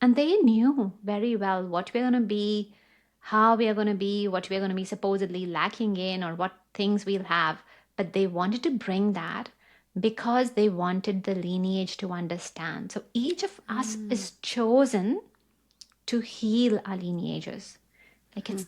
And they knew very well what we're going to be, how we are going to be, what we're going to be supposedly lacking in, or what things we'll have. But they wanted to bring that because they wanted the lineage to understand. So each of us is chosen to heal our lineages. Like it's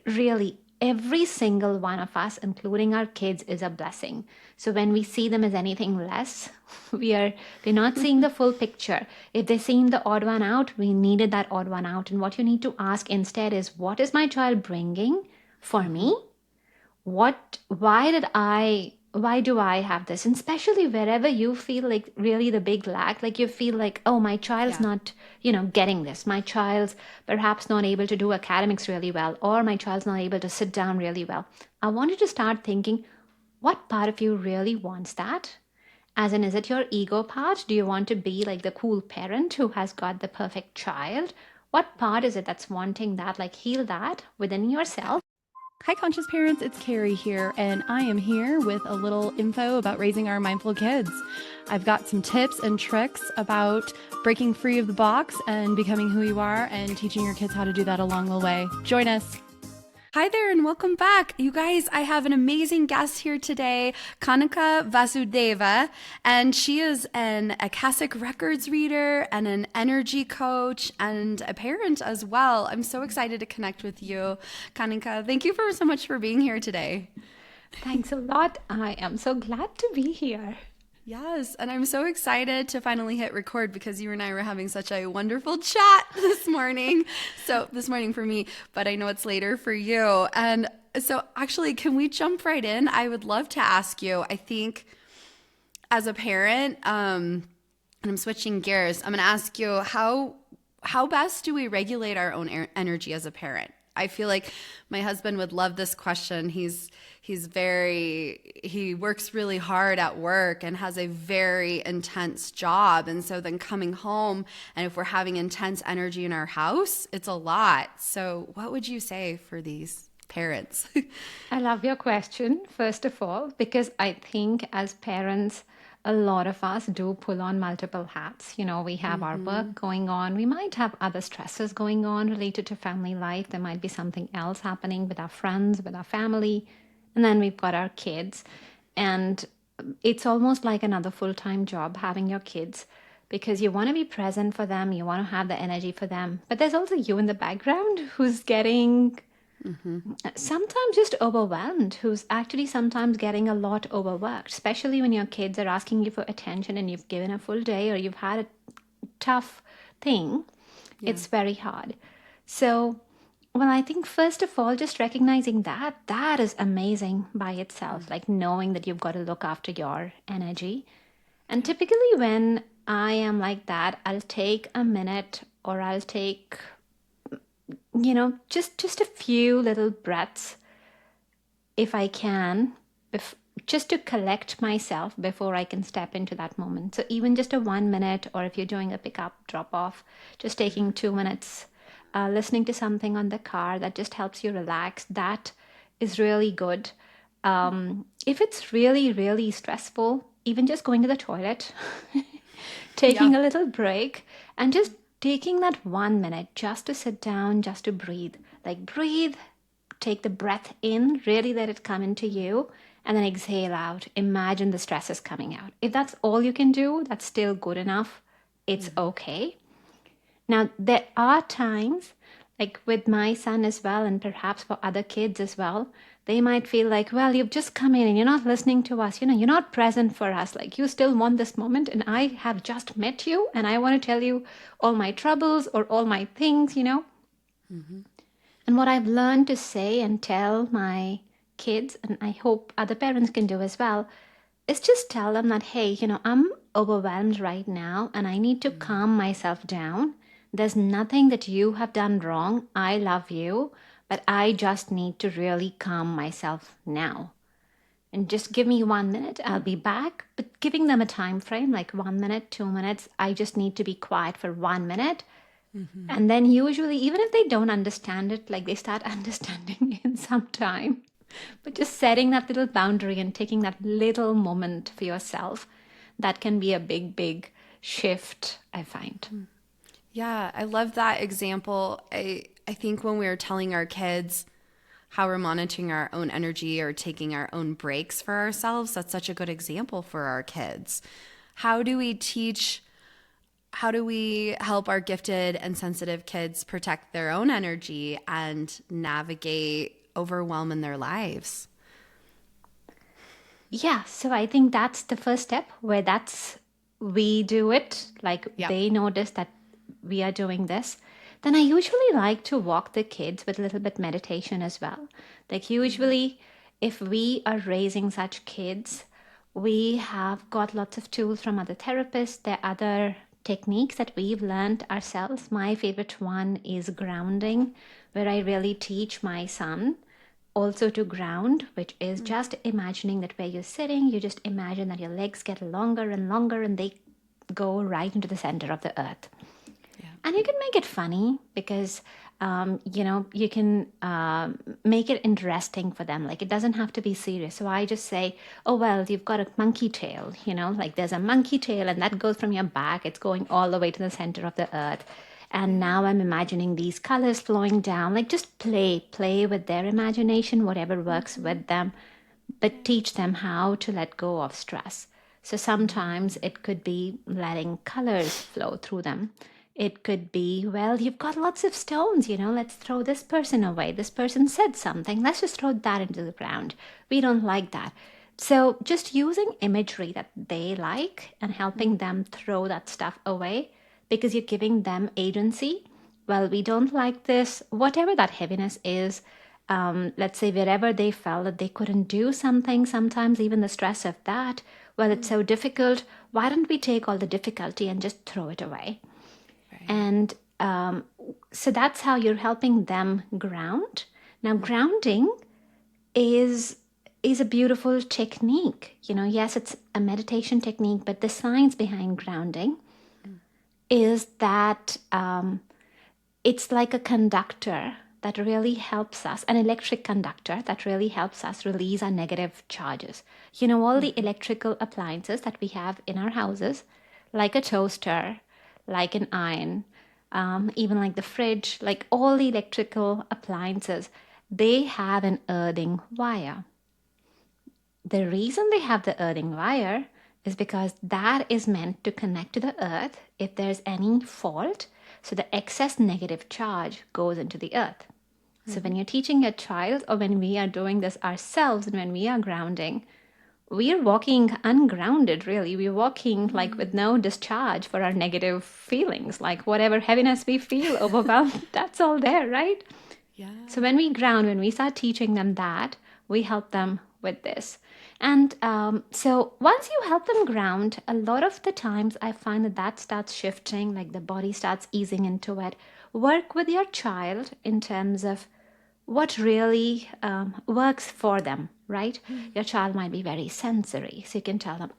really every single one of us, including our kids, is a blessing. So when we see them as anything less, they're not seeing the full picture. If they're seeing the odd one out, we needed that odd one out. And what you need to ask instead is, what is my child bringing for me? Why do I have this? And especially wherever you feel like really the big lack, like you feel like, oh, my child's Yeah. not, getting this. My child's perhaps not able to do academics really well, or my child's not able to sit down really well. I want you to start thinking, what part of you really wants that? As in, is it your ego part? Do you want to be like the cool parent who has got the perfect child? What part is it that's wanting that? Like, heal that within yourself. Hi, conscious parents. It's Carrie here, and I am here with a little info about raising our mindful kids. I've got some tips and tricks about breaking free of the box and becoming who you are, and teaching your kids how to do that along the way. Join us. Hi there and welcome back. You guys, I have an amazing guest here today, Kanika Vasudeva, and she is an Akashic Records reader and an energy coach and a parent as well. I'm so excited to connect with you, Kanika. Thank you so much for being here today. Thanks a lot. I am so glad to be here. Yes, and I'm so excited to finally hit record because you and I were having such a wonderful chat this morning. So, this morning for me, but I know it's later for you. And so, actually, can we jump right in? I would love to ask you, I think as a parent, and I'm switching gears, I'm going to ask you how best do we regulate our own energy as a parent? I feel like my husband would love this question. He works really hard at work and has a very intense job. And so then coming home, and if we're having intense energy in our house, it's a lot. So what would you say for these parents? I love your question, first of all, because I think as parents, a lot of us do pull on multiple hats. We have our Mm-hmm. work going on. We might have other stresses going on related to family life. There might be something else happening with our friends, with our family. And then we've got our kids. And it's almost like another full-time job having your kids because you want to be present for them, you want to have the energy for them. But there's also you in the background who's getting Mm-hmm. sometimes just overwhelmed, who's actually sometimes getting a lot overworked, especially when your kids are asking you for attention and you've given a full day or you've had a tough thing. Yeah. It's very hard. So, well, I think first of all, just recognizing that is amazing by itself, like knowing that you've got to look after your energy. And Yeah. typically, when I am like that, I'll take a minute or I'll take just a few little breaths if I can, just to collect myself before I can step into that moment. So even just a 1 minute, or if you're doing a pick up, drop off, just taking 2 minutes, listening to something on the car that just helps you relax, that is really good. If it's really, really stressful, even just going to the toilet, Yeah. taking a little break, and just taking that 1 minute just to sit down, just to breathe. Like, breathe, take the breath in, really let it come into you, and then exhale out. Imagine the stress is coming out. If that's all you can do, that's still good enough. It's Mm-hmm. okay. Now, there are times, like with my son as well, and perhaps for other kids as well, they might feel like, well, you've just come in and you're not listening to us. You're not present for us. Like, you still want this moment, and I have just met you, and I want to tell you all my troubles or all my things. Mm-hmm. And what I've learned to say and tell my kids, and I hope other parents can do as well, is just tell them that, hey, I'm overwhelmed right now and I need to calm myself down. There's nothing that you have done wrong. I love you, but I just need to really calm myself now. And just give me 1 minute, I'll be back. But giving them a time frame, like 1 minute, 2 minutes, I just need to be quiet for 1 minute. Mm-hmm. And then usually, even if they don't understand it, like they start understanding in some time. But just setting that little boundary and taking that little moment for yourself, that can be a big, big shift, I find. Yeah, I love that example. I think when we are telling our kids how we're monitoring our own energy or taking our own breaks for ourselves, that's such a good example for our kids. How do we teach, how do we help our gifted and sensitive kids protect their own energy and navigate overwhelm in their lives? Yeah, so I think that's the first step where that's we do it, like Yeah. they notice that we are doing this. Then I usually like to walk the kids with a little bit meditation as well. Like usually if we are raising such kids, we have got lots of tools from other therapists. There are other techniques that we've learned ourselves. My favorite one is grounding, where I really teach my son also to ground, which is just imagining that where you're sitting, you just imagine that your legs get longer and longer and they go right into the center of the earth. Yeah. And you can make it funny because, you can make it interesting for them. Like it doesn't have to be serious. So I just say, oh, well, you've got a monkey tail, like there's a monkey tail and that goes from your back. It's going all the way to the center of the earth. And now I'm imagining these colors flowing down. Like just play with their imagination, whatever works with them, but teach them how to let go of stress. So sometimes it could be letting colors flow through them. It could be, well, you've got lots of stones, let's throw this person away. This person said something. Let's just throw that into the ground. We don't like that. So just using imagery that they like and helping them throw that stuff away because you're giving them agency. Well, we don't like this, whatever that heaviness is. Let's say wherever they felt that they couldn't do something, sometimes even the stress of that, well, it's so difficult. Why don't we take all the difficulty and just throw it away? Right. And so that's how you're helping them ground. Now, grounding is is a beautiful technique. Yes, it's a meditation technique, but the science behind grounding is that it's like a conductor that really helps us, an electric conductor that really helps us release our negative charges. All the electrical appliances that we have in our houses, like a toaster, like an iron, even like the fridge, like all the electrical appliances, they have an earthing wire. The reason they have the earthing wire is because that is meant to connect to the earth if there's any fault. So the excess negative charge goes into the earth. So when you're teaching your child, or when we are doing this ourselves and when we are grounding, we are walking ungrounded, really. We're walking like with no discharge for our negative feelings, like whatever heaviness we feel, overwhelmed, that's all there, right? Yeah. So when we ground, when we start teaching them that, we help them with this. And so once you help them ground, a lot of the times I find that that starts shifting, like the body starts easing into it. Work with your child in terms of what really works for them, right? Your child might be very sensory. So you can tell them,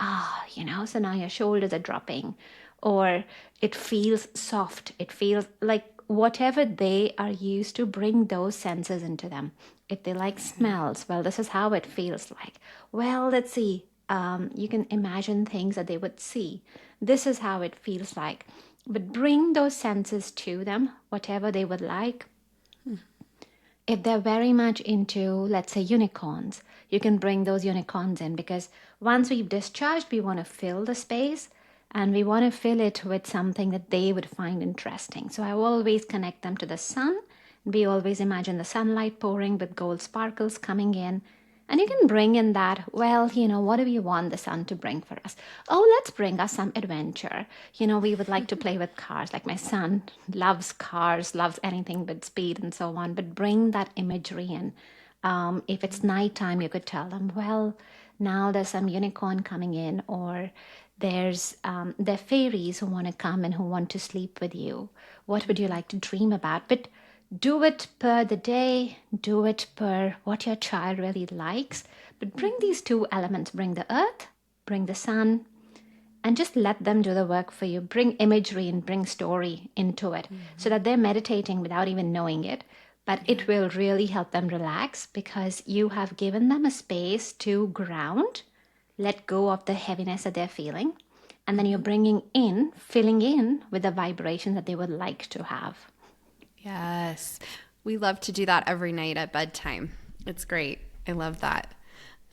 so now your shoulders are dropping, or it feels soft. It feels like whatever they are used to, bring those senses into them. If they like smells, well, this is how it feels like. Well, let's see. You can imagine things that they would see. This is how it feels like. But bring those senses to them, whatever they would like. If they're very much into, let's say, unicorns, you can bring those unicorns in, because once we've discharged, we want to fill the space and we want to fill it with something that they would find interesting. So I always connect them to the sun. We always imagine the sunlight pouring with gold sparkles coming in. And you can bring in that, well, what do we want the sun to bring for us? Oh, let's bring us some adventure. We would like to play with cars. Like my son loves cars, loves anything but speed and so on. But bring that imagery in. If it's nighttime, you could tell them, well, now there's some unicorn coming in, or there are fairies who want to come and who want to sleep with you. What would you like to dream about? But do it per the day, do it per what your child really likes. But bring these two elements, bring the earth, bring the sun, and just let them do the work for you. Bring imagery and bring story into it so that they're meditating without even knowing it. But it will really help them relax because you have given them a space to ground, let go of the heaviness that they're feeling, And then you're filling in with the vibration that they would like to have. Yes. We love to do that every night at bedtime. It's great. I love that.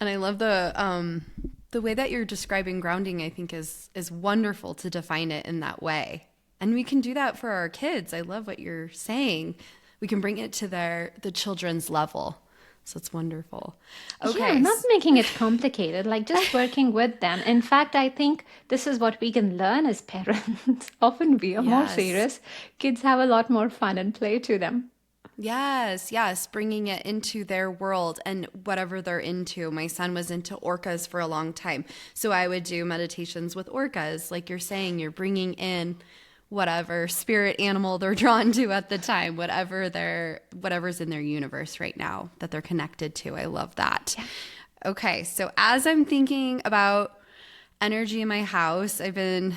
And I love the way that you're describing grounding, I think is wonderful to define it in that way. And we can do that for our kids. I love what you're saying. We can bring it to the children's level. So it's wonderful. Okay. Yeah, not making it complicated, like just working with them. In fact, I think this is what we can learn as parents. Often we are more Yes. serious. Kids have a lot more fun and play to them. Yes, yes, bringing it into their world and whatever they're into. My son was into orcas for a long time. So I would do meditations with orcas. Like you're saying, you're bringing in whatever spirit animal they're drawn to at the time, whatever's in their universe right now that they're connected to. I love that. Yeah. Okay, so as I'm thinking about energy in my house, I've been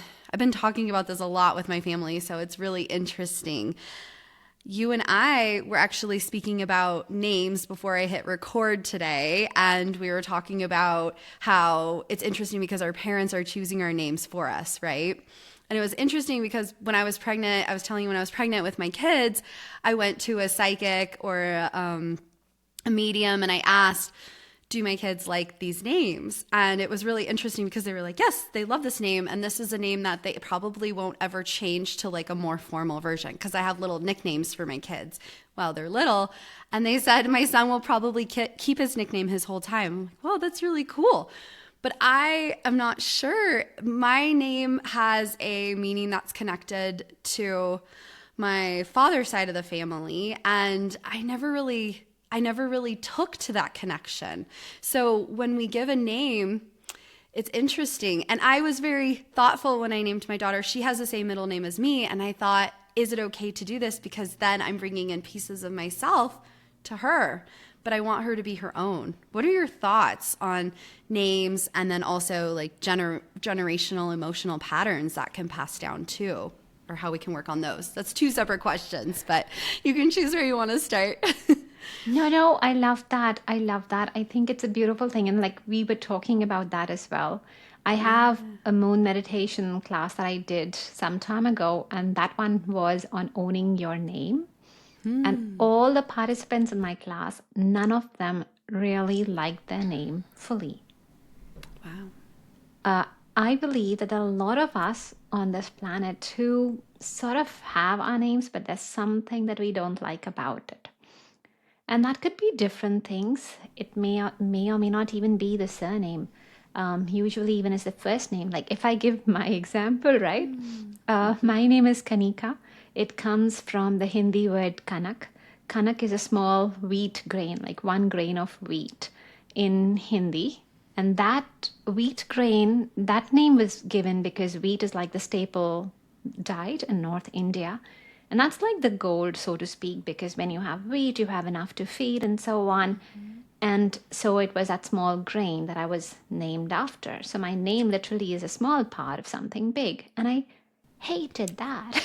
talking about this a lot with my family, so it's really interesting. You and I were actually speaking about names before I hit record today, and we were talking about how it's interesting because our parents are choosing our names for us, right? And it was interesting because when I was pregnant, I was telling you when I was pregnant with my kids, I went to a psychic or a medium and I asked, do my kids like these names? And it was really interesting because they were like, yes, they love this name. And this is a name that they probably won't ever change to like a more formal version because I have little nicknames for my kids while they're little. And they said my son will probably keep his nickname his whole time. I'm like, well, that's really cool. But I am not sure. My name has a meaning that's connected to my father's side of the family. And I never really took to that connection. So when we give a name, it's interesting. And I was very thoughtful when I named my daughter. She has the same middle name as me. And I thought, is it okay to do this? Because then I'm bringing in pieces of myself to her. But I want her to be her own. What are your thoughts on names and then also like generational emotional patterns that can pass down too? Or how we can work on those? That's two separate questions, but you can choose where you want to start. No, I love that. I love that. I think it's a beautiful thing. And like we were talking about that as well. I have a moon meditation class that I did some time ago, and that one was on owning your name. And all the participants in my class, none of them really liked their name fully. Wow. I believe that there are a lot of us on this planet who sort of have our names, but there's something that we don't like about it. And that could be different things. It may or may not even be the surname. Usually even is the first name. Like if I give my example, right? My name is Kanika. It comes from the Hindi word kanak. Kanak is a small wheat grain, like one grain of wheat in Hindi. And that wheat grain, that name was given because wheat is like the staple diet in North India. And that's like the gold, so to speak, because when you have wheat, you have enough to feed and so on. And so it was that small grain that I was named after. So my name literally is a small part of something big. And I hated that.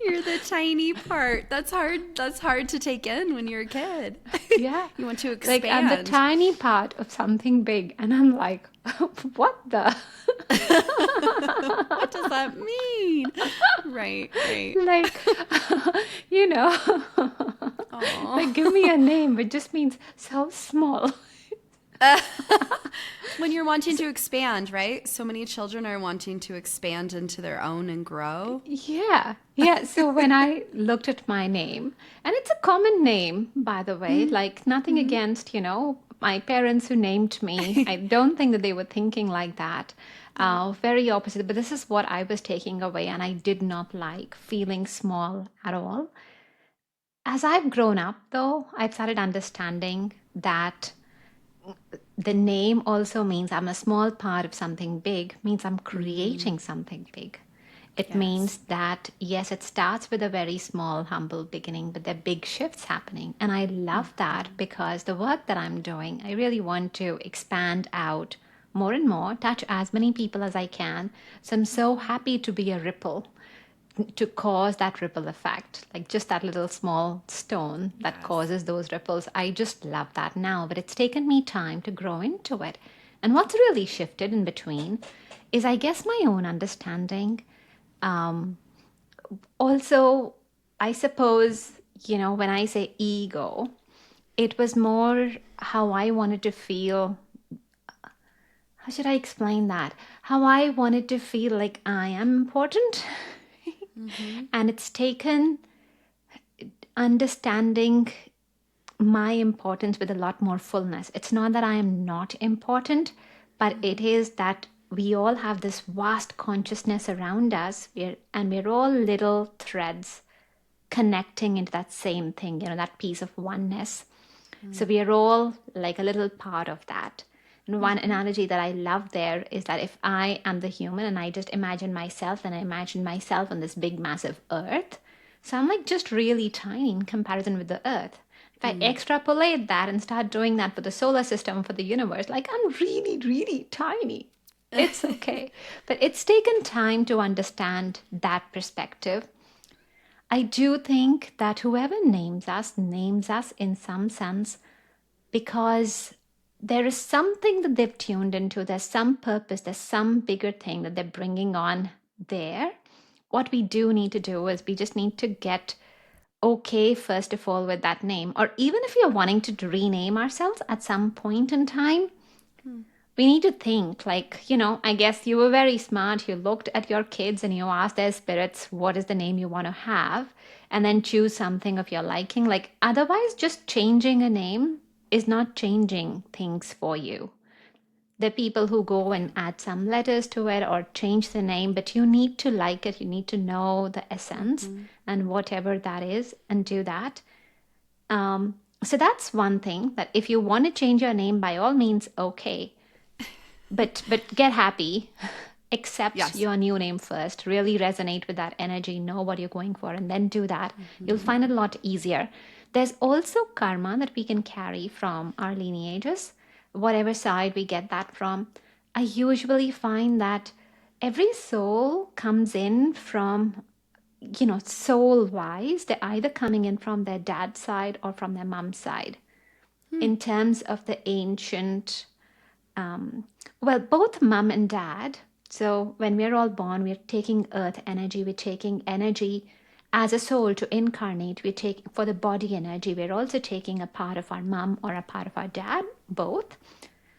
You're the tiny part. That's hard to take in when you're a kid. Yeah. You want to expand. Like I'm the tiny part of something big. And I'm like, what the? What does that mean? Right. Like, you know, like give me a name, it just means so small. When you're wanting to expand, right? So many children are wanting to expand into their own and grow. Yeah. So when I looked at my name, and it's a common name, by the way, like nothing against, my parents who named me. I don't think that they were thinking like that. Very opposite. But this is what I was taking away, and I did not like feeling small at all. As I've grown up, though, I've started understanding that the name also means I'm a small part of something big, means I'm creating something big. It means that, yes, it starts with a very small, humble beginning, but there are big shifts happening. And I love that because the work that I'm doing, I really want to expand out more and more, touch as many people as I can. So I'm so happy to be a ripple, to cause that ripple effect, like just that little small stone that causes those ripples. I just love that now, but it's taken me time to grow into it. And what's really shifted in between is, I guess, my own understanding. Um, Also, I suppose, when I say ego, it was more how I wanted to feel. How should I explain that? How I wanted to feel like I am important. Mm-hmm. And it's taken understanding my importance with a lot more fullness. It's not that I am not important, but it is that we all have this vast consciousness around us, and we're all little threads connecting into that same thing, that piece of oneness. So we are all like a little part of that. And one Mm-hmm. analogy that I love there is that if I am the human and I just imagine myself, and I imagine myself on this big, massive earth, so I'm like just really tiny in comparison with the earth. If I extrapolate that and start doing that for the solar system, for the universe, like I'm really, really tiny. It's okay. But it's taken time to understand that perspective. I do think that whoever names us in some sense because there is something that they've tuned into. There's some purpose, there's some bigger thing that they're bringing on there. What we do need to do is we just need to get okay, first of all, with that name. Or even if you're wanting to rename ourselves at some point in time, we need to think like, I guess you were very smart. You looked at your kids and you asked their spirits, what is the name you want to have? And then choose something of your liking. Like, otherwise, just changing a name is not changing things for you. There are people who go and add some letters to it or change the name, but you need to like it. You need to know the essence Mm-hmm. and whatever that is and do that. So that's one thing, that if you want to change your name, by all means, okay, but get happy. Accept Yes. your new name first, really resonate with that energy, know what you're going for, and then do that. You'll Mm-hmm. find it a lot easier. There's also karma that we can carry from our lineages, whatever side we get that from. I usually find that every soul comes in from, soul wise, they're either coming in from their dad's side or from their mom's side Hmm. in terms of the ancient, um, well, both mom and dad. So when we're all born, we're taking earth energy, we're taking energy as a soul to incarnate. We're taking for the body energy, we're also taking a part of our mom or a part of our dad, both.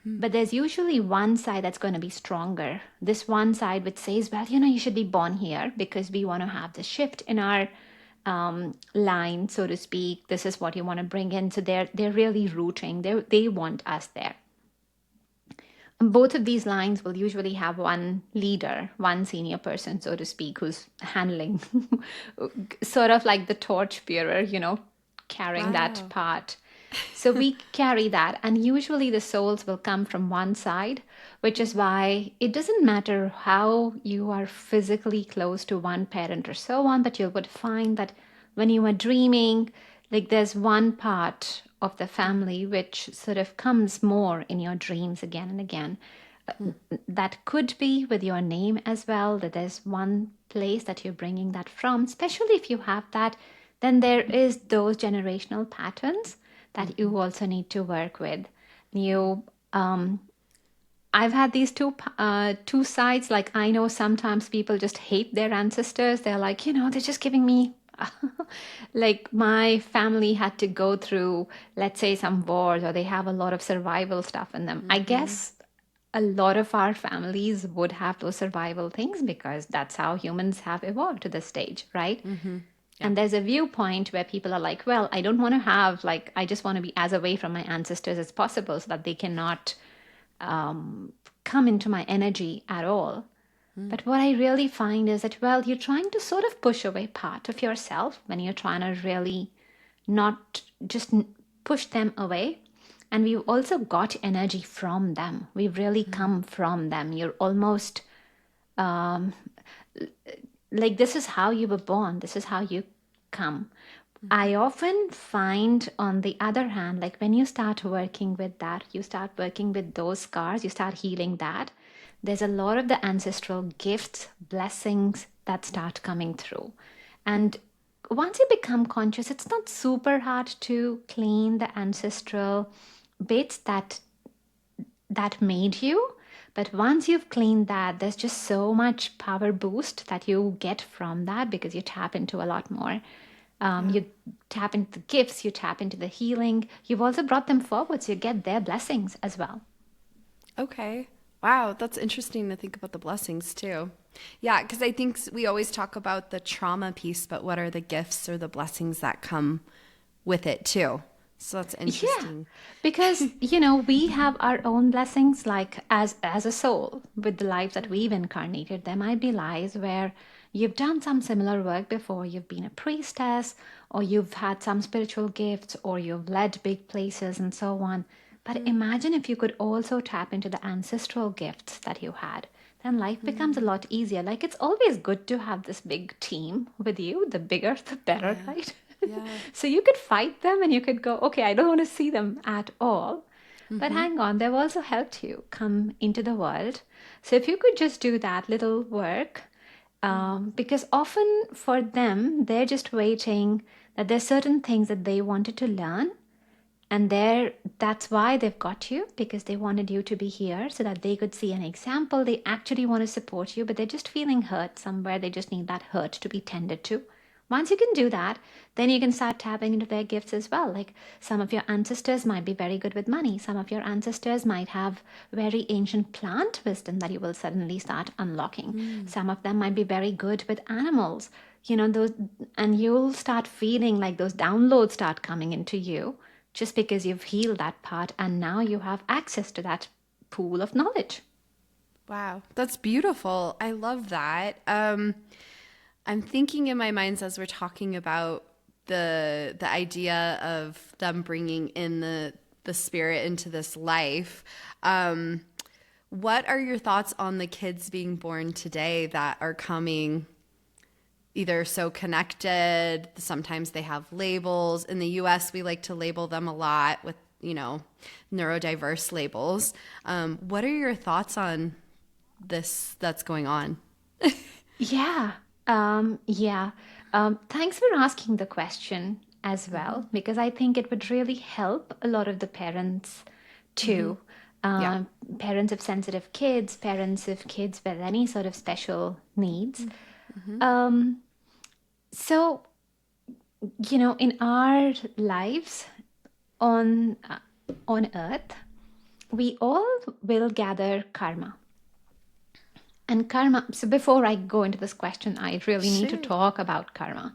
Hmm. But there's usually one side that's going to be stronger. This one side which says, well, you should be born here because we want to have the shift in our line, so to speak. This is what you want to bring in. So they're really rooting. They want us there. Both of these lines will usually have one leader, one senior person, so to speak, who's handling sort of like the torch bearer, carrying that Wow. part. So we carry that, and usually the souls will come from one side, which is why it doesn't matter how you are physically close to one parent or so on, but you would find that when you are dreaming, like there's one part of the family which sort of comes more in your dreams again and again. That could be with your name as well, that there's one place that you're bringing that from, especially if you have that. Then there is those generational patterns that Mm-hmm. you also need to work with. You I've had these two sides. Like, I know sometimes people just hate their ancestors. They're like, they're just giving me like my family had to go through, let's say, some wars, or they have a lot of survival stuff in them. I Mm-hmm. guess a lot of our families would have those survival things because that's how humans have evolved to this stage, right? Mm-hmm. Yeah. And there's a viewpoint where people are like, well, I don't want to have, like, I just want to be as away from my ancestors as possible so that they cannot come into my energy at all. Mm. But what I really find is that, well, you're trying to sort of push away part of yourself when you're trying to really not just push them away. And we've also got energy from them. We've really Mm. come from them. You're almost um, like, this is how you were born, this is how you come. Mm-hmm. I often find, on the other hand, like when you start working with that, you start working with those scars, you start healing that, there's a lot of the ancestral gifts, blessings that start coming through. And once you become conscious, it's not super hard to clean the ancestral bits that made you. But once you've cleaned that, there's just so much power boost that you get from that because you tap into a lot more. Yeah. You tap into the gifts, you tap into the healing. You've also brought them forward, so you get their blessings as well. Okay. Wow, that's interesting to think about the blessings too. Yeah, because I think we always talk about the trauma piece, but what are the gifts or the blessings that come with it too? So that's Yeah, interesting. because we have our own blessings, like as a soul with the lives that we've incarnated. There might be lives where you've done some similar work before. You've been a priestess, or you've had some spiritual gifts, or you've led big places and so on. But imagine if you could also tap into the ancestral gifts that you had. Then life becomes a Mm, lot easier. Like it's always good to have this big team with you. The bigger, the better, yeah. right? Yeah. So you could fight them and you could go, okay, I don't want to see them at all. But Mm-hmm. hang on, they've also helped you come into the world. So if you could just do that little work, because often for them, they're just waiting that there's certain things that they wanted to learn. And that's why they've got you, because they wanted you to be here so that they could see an example. They actually want to support you, but they're just feeling hurt somewhere. They just need that hurt to be tended to. Once you can do that, then you can start tapping into their gifts as well. Like some of your ancestors might be very good with money. Some of your ancestors might have very ancient plant wisdom that you will suddenly start unlocking. Mm. Some of them might be very good with animals. Those, and you'll start feeling like those downloads start coming into you just because you've healed that part and now you have access to that pool of knowledge. Wow, that's beautiful. I love that. I'm thinking in my mind as we're talking about the idea of them bringing in the spirit into this life. What are your thoughts on the kids being born today that are coming either so connected? Sometimes they have labels. In the US, we like to label them a lot with, neurodiverse labels. What are your thoughts on this that's going on? Yeah. Yeah. Thanks for asking the question as Mm-hmm. well, because I think it would really help a lot of the parents Mm-hmm. too. Yeah. Um, Parents of sensitive kids, parents of kids with any sort of special needs. Mm-hmm. Um, so, in our lives on earth, we all will gather karma. And karma, so before I go into this question, I really need to Sure. talk about karma.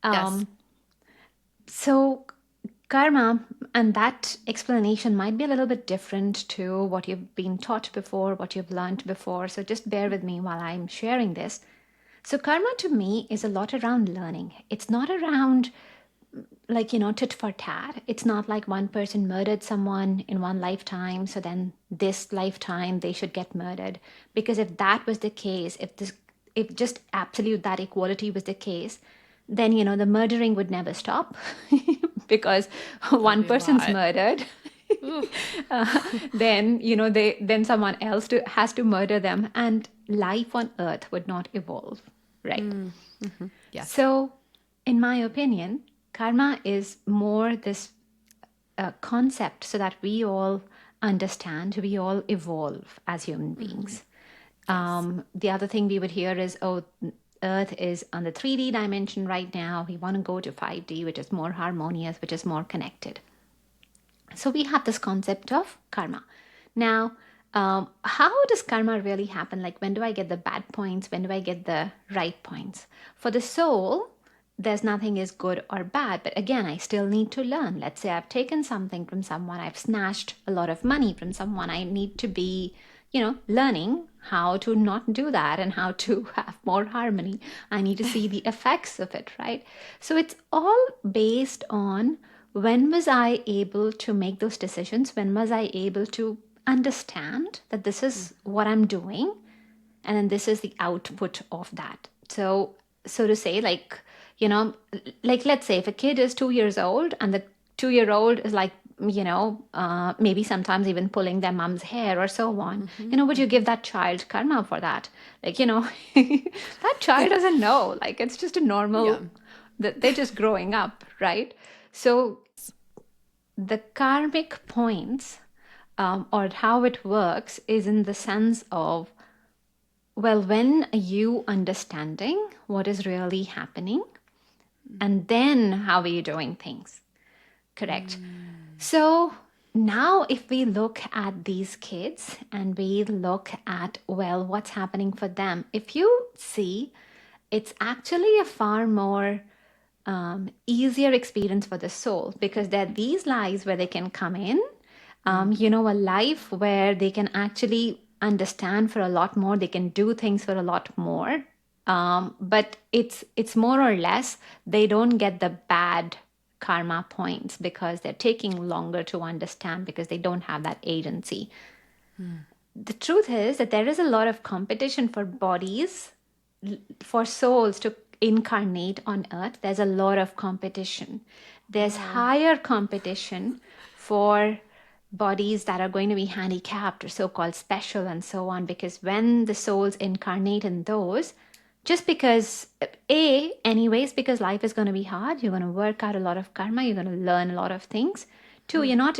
Yes. Um, so, karma and that explanation might be a little bit different to what you've been taught before, what you've learned before. So, just bear with me while I'm sharing this. So, karma to me is a lot around learning. It's not around like tit for tat. It's not like one person murdered someone in one lifetime, so then this lifetime they should get murdered. Because if that was the case, if just absolute that equality was the case, then the murdering would never stop because That'd one be a person's lot. murdered. Ooh. Then then someone else has to murder them, and life on earth would not evolve, right? Mm. Hmm. Yes. So, in my opinion, karma is more this concept so that we all understand, we all evolve as human Hmm. beings. Yes. The other thing we would hear is, oh, Earth is on the 3D dimension right now. We want to go to 5D, which is more harmonious, which is more connected. So we have this concept of karma. Now, how does karma really happen? Like, when do I get the bad points? When do I get the right points? For the soul, there's nothing is good or bad. But again, I still need to learn. Let's say I've taken something from someone, I've snatched a lot of money from someone. I need to be, learning how to not do that and how to have more harmony. I need to see the effects of it, right? So it's all based on when was I able to make those decisions? When was I able to understand that this is what I'm doing? And then this is the output of that. So to say, like, like let's say if a kid is 2 years old and the 2 year old is like, maybe sometimes even pulling their mom's hair or so on, Hmm. would you give that child karma for that? Like, that child doesn't know. Like, it's just a Yeah. normal, that they're just growing up, right? So the karmic points, or how it works is in the sense of, well, when are you understanding what is really happening? And then how are you doing things? Correct. So now if we look at these kids and we look at, well, what's happening for them, if you see, it's actually a far more easier experience for the soul, because there are these lives where they can come in, a life where they can actually understand for a lot more, they can do things for a lot more. But it's more or less, they don't get the bad karma points because they're taking longer to understand because they don't have that agency. The truth is that there is a lot of competition for bodies, for souls to incarnate on earth. There's a lot of competition. There's higher competition for bodies that are going to be handicapped or so-called special and so on, because when the souls incarnate in those, just because anyways, because life is going to be hard, you're going to work out a lot of karma, you're going to learn a lot of things. Two, you're not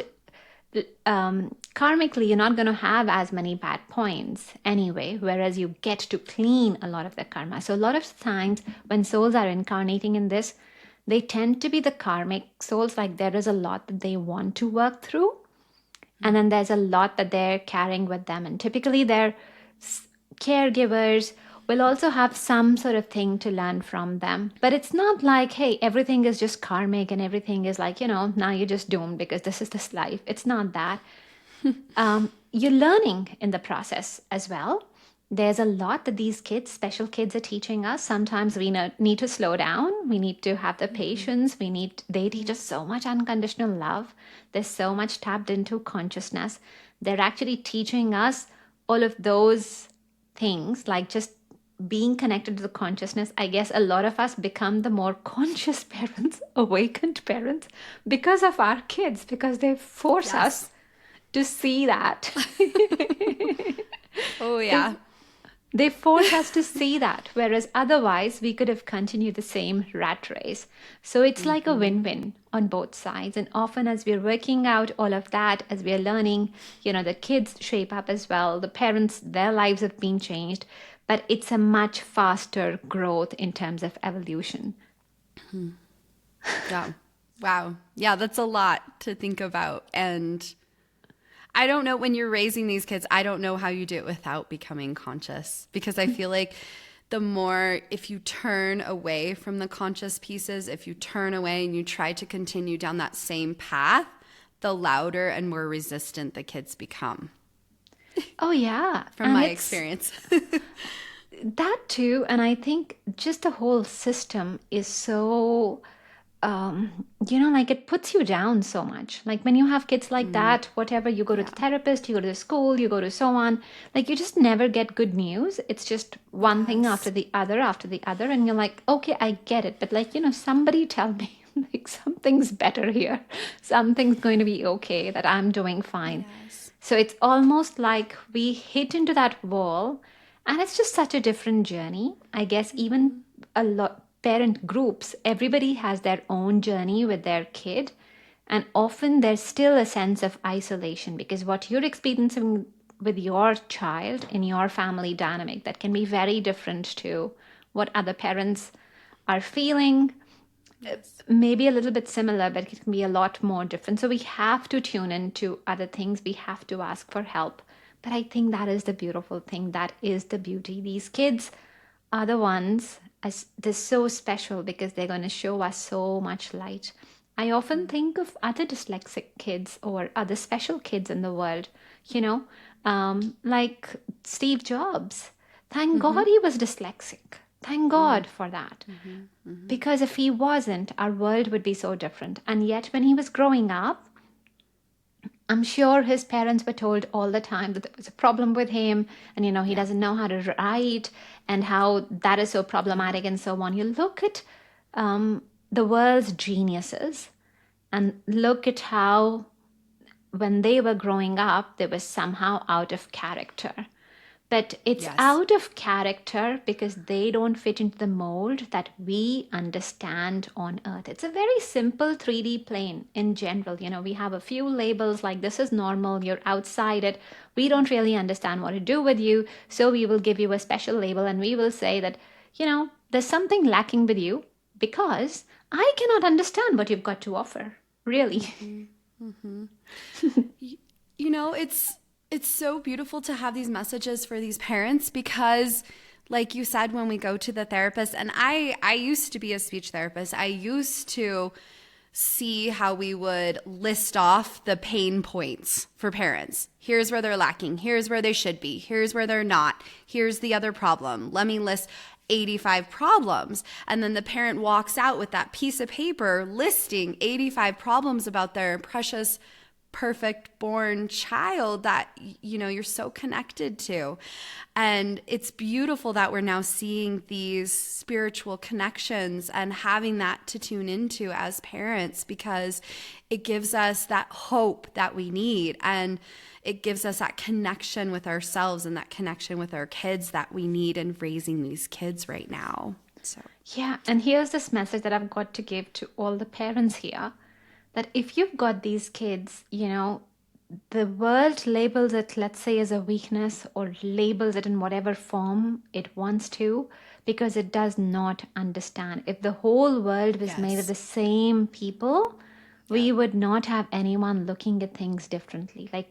karmically, you're not going to have as many bad points anyway, whereas you get to clean a lot of the karma. So a lot of times when souls are incarnating in this, they tend to be the karmic souls, like there is a lot that they want to work through, and then there's a lot that they're carrying with them, and typically their caregivers will also have some sort of thing to learn from them. But it's not like, hey, everything is just karmic and everything is like, now you're just doomed because this is this life. It's not that. You're learning in the process as well. There's a lot that these kids, special kids, are teaching us. Sometimes we need to slow down. We need to have the patience. They teach us so much unconditional love. There's so much tapped into consciousness. They're actually teaching us all of those things, like just being connected to the consciousness. I guess a lot of us become the more conscious parents, awakened parents, because of our kids, because they force us to see that. Oh, yeah. They force us to see that, whereas otherwise we could have continued the same rat race. So it's like a win-win on both sides. And often as we're working out all of that, as we're learning, the kids shape up as well. The parents, their lives have been changed, but it's a much faster growth in terms of evolution. Yeah. Wow. Yeah, that's a lot to think about. And I don't know, when you're raising these kids, I don't know how you do it without becoming conscious, because I feel like the more, if you turn away from the conscious pieces, if you turn away and you try to continue down that same path, the louder and more resistant the kids become. Oh, yeah. From my experience. That too. And I think just the whole system is so, like it puts you down so much. Like when you have kids like that, whatever, you go to the therapist, you go to the school, you go to so on, like you just never get good news. It's just one thing after the other, after the other. And you're like, okay, I get it. But like, somebody tell me like something's better here. Something's going to be okay, that I'm doing fine. So it's almost like we hit into that wall, and it's just such a different journey. I guess even a lot parent groups, everybody has their own journey with their kid, and often there's still a sense of isolation, because what you're experiencing with your child in your family dynamic, that can be very different to what other parents are feeling. Maybe a little bit similar, but it can be a lot more different. So we have to tune into other things. We have to ask for help. But I think that is the beautiful thing. That is the beauty. These kids are the ones, they're so special because they're going to show us so much light. I often think of other dyslexic kids or other special kids in the world, like Steve Jobs. Thank God he was dyslexic. Thank God for that. Because if he wasn't, our world would be so different. And yet when he was growing up, I'm sure his parents were told all the time that there was a problem with him, and he doesn't know how to write, and how that is so problematic and so on. You look at the world's geniuses and look at how when they were growing up, they were somehow out of character. but it's Yes. out of character because they don't fit into the mold that we understand on earth. It's a very simple 3D plane in general. We have a few labels like this is normal, you're outside it. We don't really understand what to do with you, so we will give you a special label and we will say that, there's something lacking with you because I cannot understand what you've got to offer. Really. You know, it's so beautiful to have these messages for these parents because like you said when we go to the therapist, and I used to be a speech therapist. I used to see how we would list off the pain points for parents. Here's where they're lacking. Here's where they should be. Here's where they're not. Here's the other problem. Let me list 85 problems. And then the parent walks out with that piece of paper listing 85 problems about their precious perfect born child that you're so connected to. And it's beautiful that we're now seeing these spiritual connections and having that to tune into as parents, because it gives us that hope that we need, and it gives us that connection with ourselves and that connection with our kids that we need in raising these kids right now. So Yeah, and here's this message that I've got to give to all the parents here, that if you've got these kids, the world labels it, let's say, as a weakness or labels it in whatever form it wants to, because it does not understand. If the whole world was made of yes. the same people, Yeah. we would not have anyone looking at things differently. Like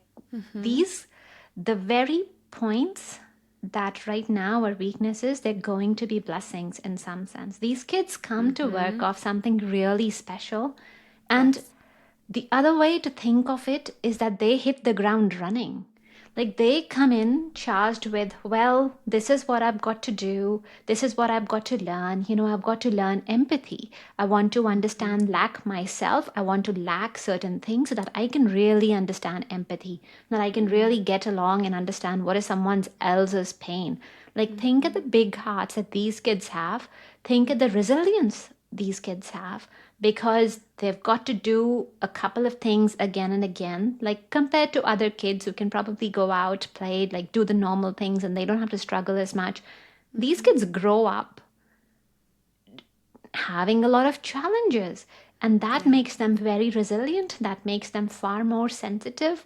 the very points that right now are weaknesses, they're going to be blessings in some sense. These kids come to work off something really special. And Yes. the other way to think of it is that they hit the ground running. Like they come in charged with, well, this is what I've got to do. This is what I've got to learn. I've got to learn empathy. I want to understand lack myself. I want to lack certain things so that I can really understand empathy, that I can really get along and understand what is someone else's pain. Like think of the big hearts that these kids have. Think of the resilience these kids have, because they've got to do a couple of things again and again, like compared to other kids who can probably go out, play, like do the normal things and they don't have to struggle as much. These kids grow up having a lot of challenges, and that Yeah. makes them very resilient. That makes them far more sensitive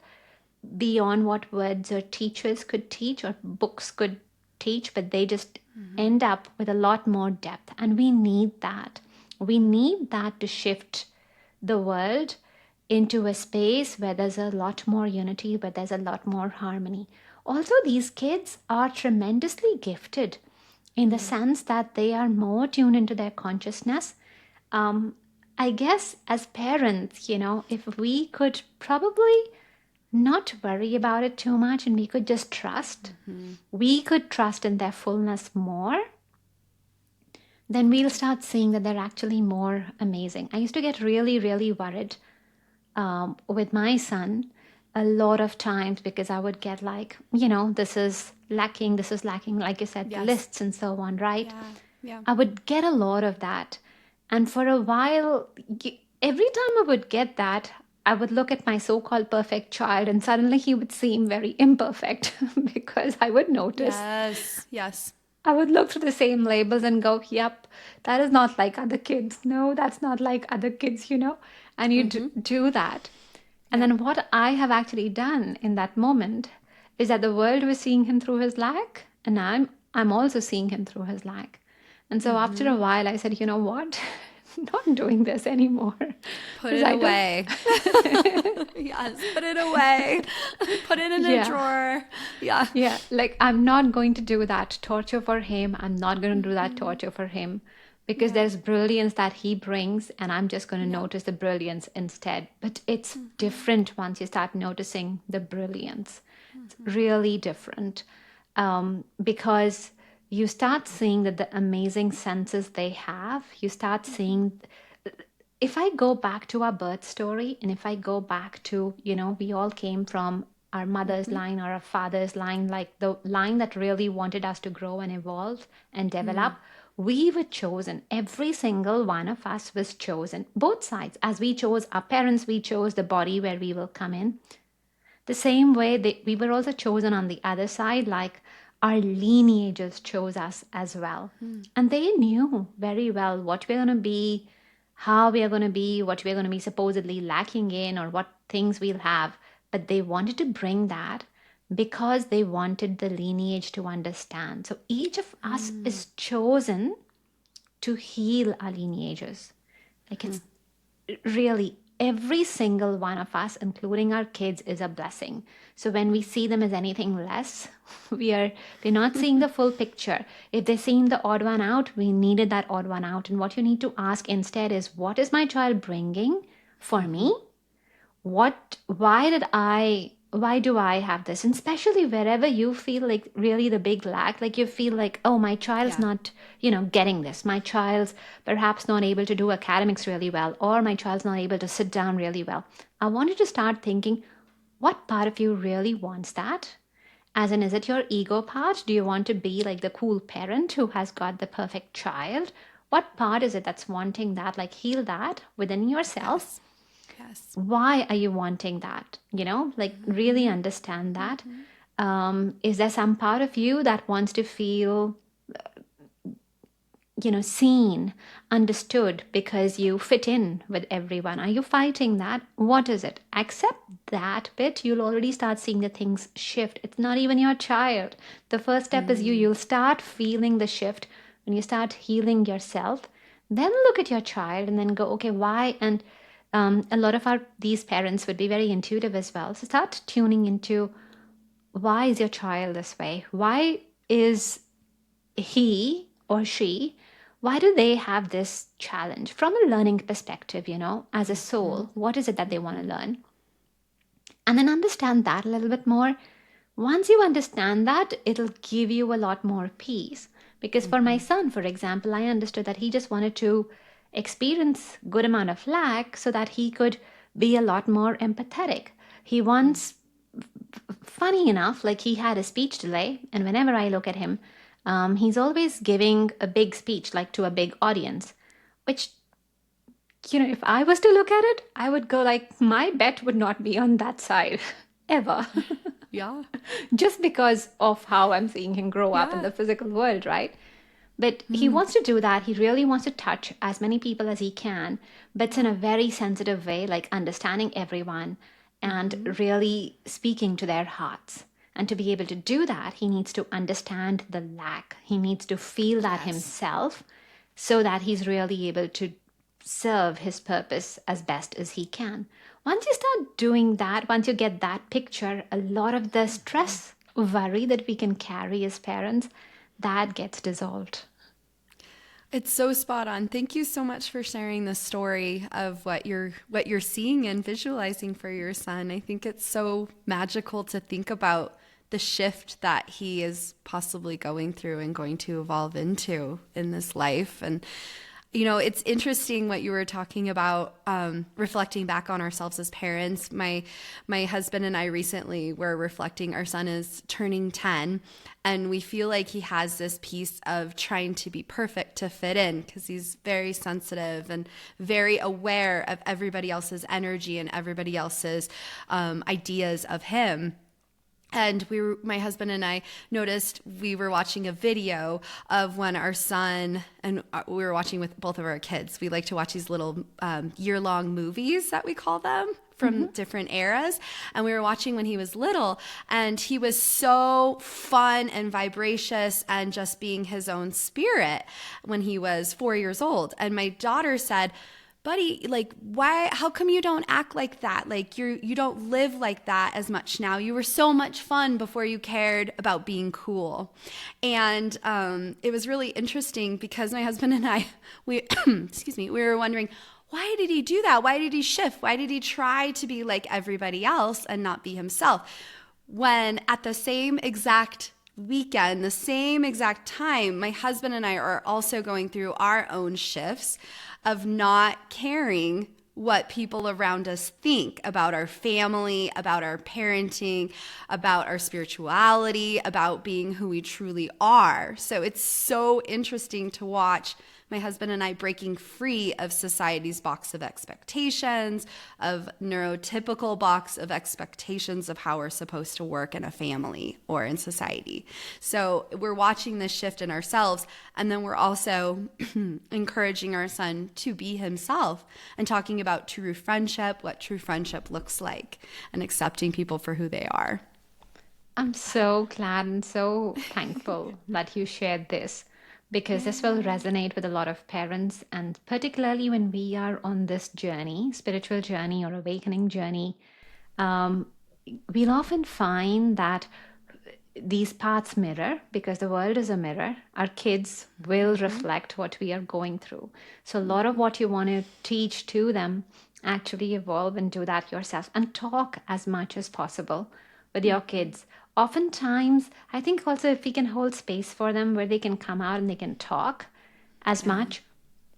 beyond what words or teachers could teach or books could teach, but they just end up with a lot more depth. And we need that. We need that to shift the world into a space where there's a lot more unity, where there's a lot more harmony. Also, these kids are tremendously gifted in the sense that they are more tuned into their consciousness. Um, I guess as parents, if we could probably not worry about it too much and we could just trust, we could trust in their fullness more, then we'll start seeing that they're actually more amazing. I used to get really, really worried with my son a lot of times because I would get like, this is lacking, like you said, Yes. lists and so on, right? Yeah. Yeah. I would get a lot of that. And for a while, every time I would get that, I would look at my so called perfect child and suddenly he would seem very imperfect because I would notice, Yes. Yes. I would look through the same labels and go, yep, that is not like other kids. No, that's not like other kids. And you do that. And Yeah. then what I have actually done in that moment is that the world was seeing him through his lack, and I'm also seeing him through his lack. And so after a while, I said, you know what? Not doing this anymore. Put Because it I don't. away. Yes. Put it away. Put it in a Yeah. drawer. Yeah. Yeah. Like, I'm not going to do that torture for him. I'm not going to do that torture for him because Yeah. there's brilliance that he brings, and I'm just going to Yeah. notice the brilliance instead. But it's different once you start noticing the brilliance. It's really different, because you start seeing that the amazing senses they have, you start seeing. If I go back to our birth story, and if I go back to, we all came from our mother's line or our father's line, like the line that really wanted us to grow and evolve and develop, we were chosen. Every single one of us was chosen, both sides. As we chose our parents, we chose the body where we will come in. The same way that we were also chosen on the other side, like our lineages chose us as well. And they knew very well what we're going to be, how we are going to be, what we're going to be supposedly lacking in, or what things we'll have. But they wanted to bring that because they wanted the lineage to understand. So each of us is chosen to heal our lineages. Like it's really every single one of us, including our kids, is a blessing. So when we see them as anything less, we're not seeing the full picture. If they're seeing the odd one out, we needed that odd one out. And what you need to ask instead is, what is my child bringing for me? Why do I have this? And especially wherever you feel like really the big lack, like you feel like, oh, my child's not, getting this. My child's perhaps not able to do academics really well, or my child's not able to sit down really well. I want you to start thinking, what part of you really wants that? As in, is it your ego part? Do you want to be like the cool parent who has got the perfect child? What part is it that's wanting that? Like, heal that within yourself. Yes. Why are you wanting that? Like, really understand that. Is there some part of you that wants to feel seen, understood, because you fit in with everyone? Are you fighting that? What is it? Accept that bit. You'll already start seeing the things shift. It's not even your child. The first step is you'll start feeling the shift when you start healing yourself. Then look at your child and then go, okay, why? And a lot of these parents would be very intuitive as well. So start tuning into, why is your child this way? Why is he or she, why do they have this challenge? From a learning perspective, as a soul, what is it that they want to learn? And then understand that a little bit more. Once you understand that, it'll give you a lot more peace. Because for my son, for example, I understood that he just wanted to experience good amount of lack so that he could be a lot more empathetic. He once, funny enough, like he had a speech delay, and whenever I look at him, he's always giving a big speech, like to a big audience, which, if I was to look at it, I would go like, my bet would not be on that side ever. Yeah. Just because of how I'm seeing him grow up in the physical world, right? But he wants to do that. He really wants to touch as many people as he can, but it's in a very sensitive way, like understanding everyone and really speaking to their hearts. And to be able to do that, he needs to understand the lack. He needs to feel that himself so that he's really able to serve his purpose as best as he can. Once you start doing that, once you get that picture, a lot of the stress, worry that we can carry as parents, that gets dissolved. It's so spot on. Thank you so much for sharing the story of what you're seeing and visualizing for your son. I think it's so magical to think about the shift that he is possibly going through and going to evolve into in this life. And it's interesting what you were talking about, reflecting back on ourselves as parents. My husband and I recently were reflecting. Our son is turning 10, and we feel like he has this piece of trying to be perfect to fit in, because he's very sensitive and very aware of everybody else's energy and everybody else's ideas of him. And my husband and I noticed we were watching a video of when our son, and we were watching with both of our kids. We like to watch these little year-long movies that we call them from different eras. And we were watching when he was little, and he was so fun and vivacious and just being his own spirit when he was 4 years old. And my daughter said, buddy, like, why, how come you don't act like that? Like, you don't live like that as much now. You were so much fun before you cared about being cool. And it was really interesting because my husband and I, we were wondering, why did he do that? Why did he shift? Why did he try to be like everybody else and not be himself? When at the same exact weekend, the same exact time, my husband and I are also going through our own shifts of not caring what people around us think about our family, about our parenting, about our spirituality, about being who we truly are. So it's so interesting to watch my husband and I breaking free of society's box of expectations, of neurotypical box of expectations of how we're supposed to work in a family or in society. So we're watching this shift in ourselves, and then we're also encouraging our son to be himself and talking about true friendship, what true friendship looks like, and accepting people for who they are. I'm so glad and so thankful that you shared this because this will Yeah. resonate with a lot of parents, and particularly when we are on this journey, spiritual journey or awakening journey, um, we'll often find that these paths mirror because the world is a mirror. Our kids will Mm-hmm. reflect what we are going through. So, a lot of what you want to teach to them, actually evolve and do that yourself and talk as much as possible with your Mm-hmm. kids. Oftentimes, I think also if we can hold space for them where they can come out and they can talk as Yeah. much,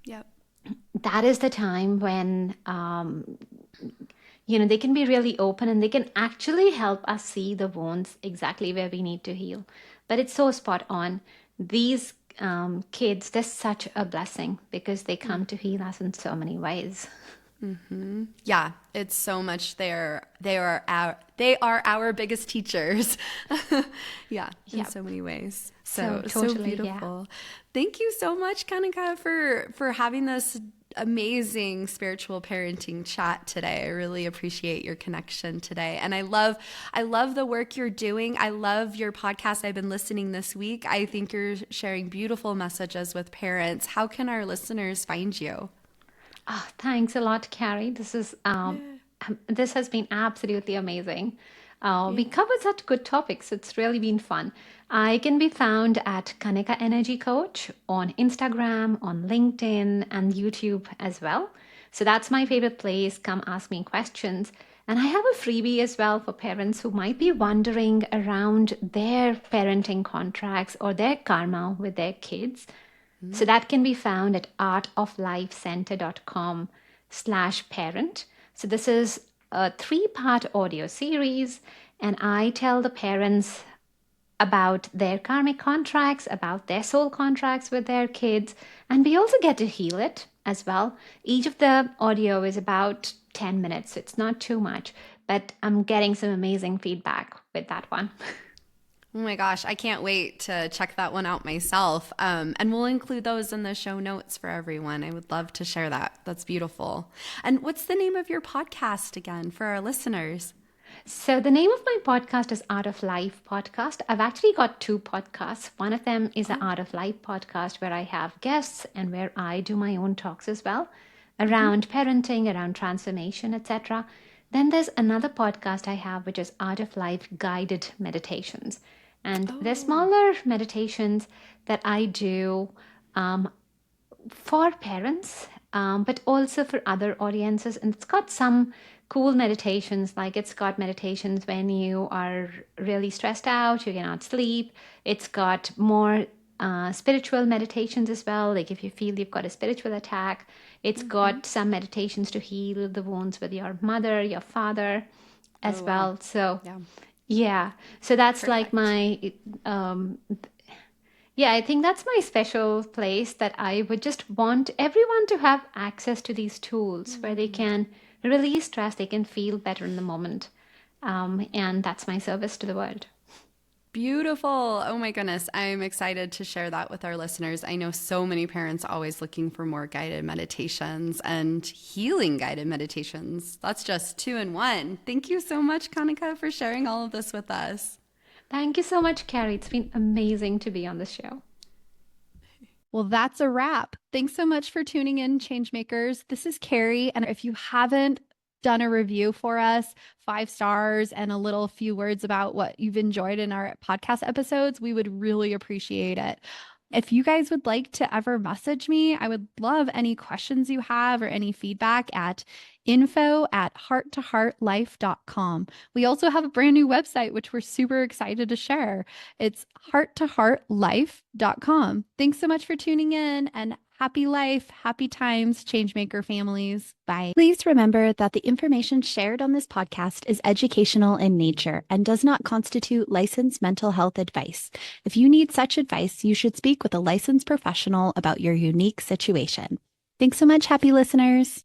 Yep. that is the time when they can be really open and they can actually help us see the wounds exactly where we need to heal. But it's so spot on. These kids, they're such a blessing because they come to heal us in so many ways. Mm-hmm. Yeah, it's so much there. They are our biggest teachers. Yeah, in Yep. so many ways. So So totally, yeah. beautiful. Thank you so much, Kanika, for having this amazing spiritual parenting chat today. I really appreciate your connection today. And I love the work you're doing. I love your podcast. I've been listening this week. I think you're sharing beautiful messages with parents. How can our listeners find you? Oh, thanks a lot, Carrie. Yeah. This has been absolutely amazing. We Yeah. covered such good topics. It's really been fun. I can be found at Kanika Energy Coach on Instagram, on LinkedIn, and YouTube as well. So that's my favorite place. Come ask me questions. And I have a freebie as well for parents who might be wondering around their parenting contracts or their karma with their kids. So that can be found at artoflifecenter.com/parent. So this is a 3-part audio series, and I tell the parents about their karmic contracts, about their soul contracts with their kids, and we also get to heal it as well. Each of the audio is about 10 minutes, so it's not too much, but I'm getting some amazing feedback with that one. Oh my gosh, I can't wait to check that one out myself. And we'll include those in the show notes for everyone. I would love to share that. That's beautiful. And what's the name of your podcast again for our listeners? So the name of my podcast is Art of Life podcast. I've actually got 2 podcasts. One of them is the Oh, Art of Life podcast where I have guests and where I do my own talks as well hmm. around parenting, around transformation, etc. Then there's another podcast I have which is Art of Life guided meditations. And they're Oh, smaller meditations that I do um, for parents, but also for other audiences. And it's got some cool meditations, like it's got meditations when you are really stressed out, you cannot sleep. It's got more spiritual meditations as well, like if you feel you've got a spiritual attack. It's hmm. got some meditations to heal the wounds with your mother, your father Oh, as wow. well. So, Yeah, yeah. So that's like perfect. my um, yeah, I think that's my special place that I would just want everyone to have access to these tools where they Mm. can release stress, they can feel better in the moment. And that's my service to the world. Beautiful. Oh my goodness. I'm excited to share that with our listeners. I know so many parents always looking for more guided meditations and healing guided meditations. That's just 2 in 1. Thank you so much, Kanika, for sharing all of this with us. Thank you so much, Carrie. It's been amazing to be on the show. Well, that's a wrap. Thanks so much for tuning in, Changemakers. This is Carrie. And if you haven't done a review for us, 5 stars and a little few words about what you've enjoyed in our podcast episodes, we would really appreciate it. If you guys would like to ever message me, I would love any questions you have or any feedback at info@hearttoheartlife.com. We also have a brand new website, which we're super excited to share. It's hearttoheartlife.com. Thanks so much for tuning in and Happy life, happy times, changemaker families. Bye. Please remember that the information shared on this podcast is educational in nature and does not constitute licensed mental health advice. If you need such advice, you should speak with a licensed professional about your unique situation. Thanks so much, happy listeners.